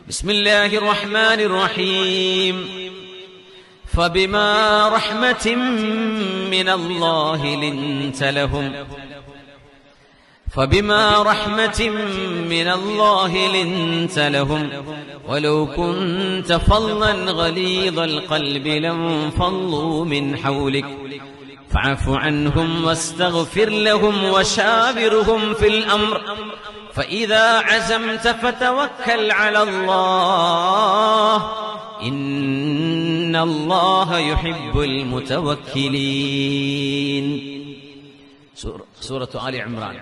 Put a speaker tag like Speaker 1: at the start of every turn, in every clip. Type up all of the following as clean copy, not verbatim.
Speaker 1: ബിസ്മില്ലാഹിർ റഹ്മാനിർ റഹീം. ഫബിമാ റഹ്മത്തിൻ മിനല്ലാഹി ലിൻത ലഹും فبما رحمة من الله لنت لهم ولو كنت فظا غليظ القلب لانفضوا من حولك فاعف عنهم واستغفر لهم وشاورهم في الأمر فإذا عزمت فتوكل على الله إن الله يحب المتوكلين. سورة آل عمران.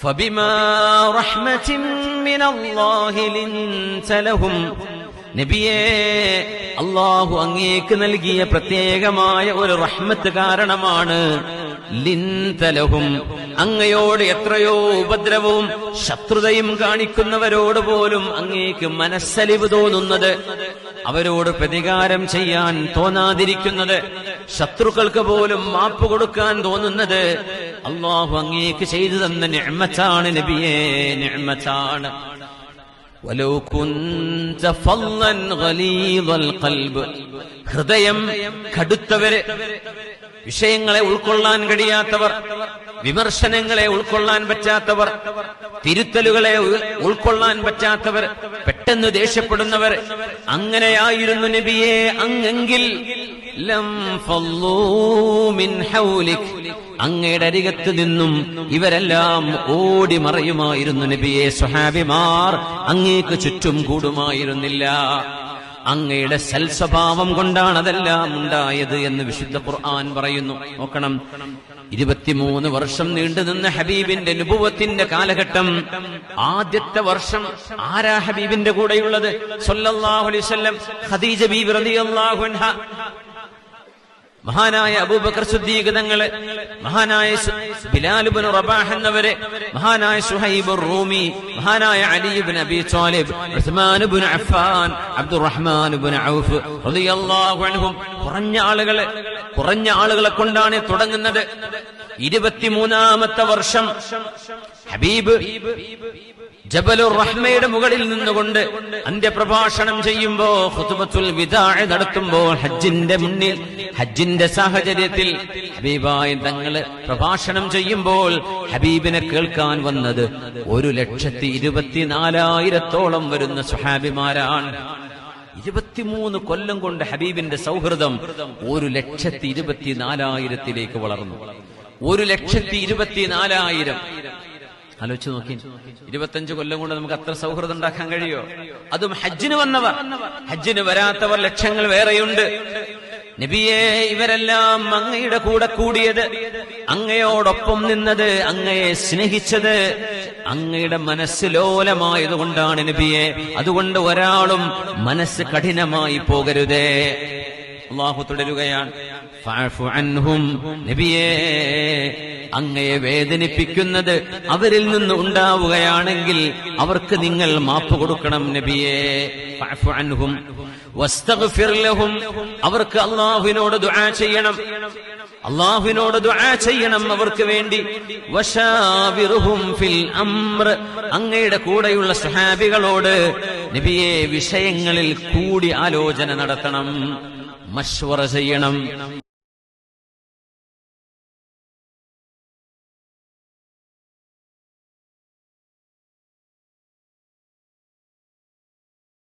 Speaker 1: فبما رحمة من الله لنت لهم. നബിയേ, അല്ലാഹു അങ്ങേക്ക് നൽകിയ പ്രത്യേകമായ ഒരു റഹ്മത്ത് കാരണമാണ് ലിൻത ലഹും, അങ്ങയോട് എത്രയോ ഉപദ്രവവും ശത്രുതയും കാണിക്കുന്നവരോട് പോലും അങ്ങേക്ക് മനസ്സലിവ് തോന്നുന്നത്, അവരോട് പ്രതികാരം ചെയ്യാൻ തോന്നാതിരിക്കുന്നത്, ശത്രുക്കൾക്ക് പോലും മാപ്പ് കൊടുക്കാൻ തോന്നുന്നത് അല്ലാഹു അങ്ങേക്ക് ചെയ്തു തന്ന നിഅ്മത്താണ് നബിയേ, നിഅ്മത്താണ്. വലൗ കുൻത ഫല്ലൻ ഗലീദൽ ഖൽബ്, ഹൃദയം കടുത്തവര്, വിഷയങ്ങളെ ഉൾക്കൊള്ളാൻ കഴിയാത്തവർ, വിമർശനങ്ങളെ ഉൾക്കൊള്ളാൻ പറ്റാത്തവർ, തിരുത്തലുകളെ ഉൾക്കൊള്ളാൻ പറ്റാത്തവർ, പെട്ടെന്ന് ദേഷ്യപ്പെടുന്നവർ, അങ്ങനെയായിരുന്നു നബിയെ അങ്ങെങ്കിൽ ലം ഫല്ലൂ മിൻ ഹൗലിക്, അങ്ങയുടെ അരികത്ത് നിന്നും ഇവരെല്ലാം ഓടി മറയുമായിരുന്നു നബിയെ. സ്വഹാബിമാർ അങ്ങേക്ക് ചുറ്റും കൂടുമായിരുന്നില്ല. അങ്ങയുടെ സൽസ്വഭാവം കൊണ്ടാണ് അതെല്ലാം ഉണ്ടായത് എന്ന് വിശുദ്ധ ഖുർആൻ പറയുന്നു. നോക്കണം, 23 വർഷം നീണ്ടുനിന്ന ഹബീബിന്റെ നുബുവത്തിന്റെ കാലഘട്ടം. ആദ്യത്തെ വർഷം ആരാ ഹബീബിന്റെ കൂടെയുള്ളത്? സല്ലല്ലാഹു അലൈഹി വസല്ലം, ഖദീജ ബീവി റളിയല്ലാഹു അൻഹ, മഹാനായ അബൂബക്കർ സിദ്ദീഖ് തങ്ങള്, മഹാനായ ബിലാൽ ഇബ്നു റബാഹ് എന്നവര്, മഹാനായ സുഹൈബ് റൂമി, മഹാനായ അലി ഇബ്നു അബീ ത്വാലിബ്, ഉസ്മാൻ ഇബ്നു അഫ്ഫാൻ, അബ്ദുറഹ്മാൻ ഇബ്നു ഔഫ് റളിയല്ലാഹു അൻഹും. കുറഞ്ഞ ആളുകളെ കൊണ്ടാണ് തുടങ്ങുന്നത്. 23ാമത്തെ വർഷം ഹബീബ് ജബലുർ റഹ്മയുടെ മുകളിൽ നിന്നുകൊണ്ട് അന്ത്യപ്രഭാഷണം ചെയ്യുമ്പോ, ഖുതുബത്തുൽ വിദാഅ നടത്തുമ്പോൾ, ഹജ്ജിന്റെ സാഹചര്യത്തിൽ ഹബീബായ തങ്ങള് പ്രഭാഷണം ചെയ്യുമ്പോൾ ഹബീബിനെ കേൾക്കാൻ വന്നത് 1,24,000 വരുന്ന സ്വഹാബിമാരാണ്. 23 കൊല്ലം കൊണ്ട് ഹബീബിന്റെ സൗഹൃദം 1,24,000 വളർന്നു. 1,24,000. ആലോചിച്ച് നോക്കി, 25 കൊല്ലം കൊണ്ട് നമുക്ക് അത്ര സൗഹൃദം ഉണ്ടാക്കാൻ കഴിയോ? അതും ഹജ്ജിന് വന്നവർ. ഹജ്ജിന് വരാത്തവർ ലക്ഷങ്ങൾ വേറെയുണ്ട്. നബിയേ, ഇവരെല്ലാം അങ്ങയുടെ കൂടെ കൂടിയത്, അങ്ങയോടൊപ്പം നിന്നത്, അങ്ങയെ സ്നേഹിച്ചത് അങ്ങയുടെ മനസ്സ് ലോലമായതുകൊണ്ടാണ് നബിയെ. അതുകൊണ്ട് ഒരാളും മനസ്സ് കഠിനമായി പോകരുതേ. അല്ലാഹു തുടരുകയാണ്, ഫഅഫു അൻഹും, നബിയേ, അങ്ങയെ വേദനിപ്പിക്കുന്നത് അവരിൽ നിന്ന് ഉണ്ടാവുകയാണെങ്കിൽ അവർക്ക് നിങ്ങൾ മാപ്പ് കൊടുക്കണം നബിയേ. ഫഅഫു അൻഹും വസ്തഗ്ഫിർ ലഹും, അവർക്ക് അല്ലാഹുവിനോട് ദുആ ചെയ്യണം, അല്ലാഹുവിനോട് ദുആ ചെയ്യണം അവർക്ക് വേണ്ടി. വശാവിറുഹും ഫിൽ അംർ, അങ്ങയുടെ കൂടെയുള്ള സ്വഹാബികളോട് നബിയെ വിഷയങ്ങളിൽ കൂടി ആലോചന നടത്തണം, മശ്വറ ചെയ്യണം.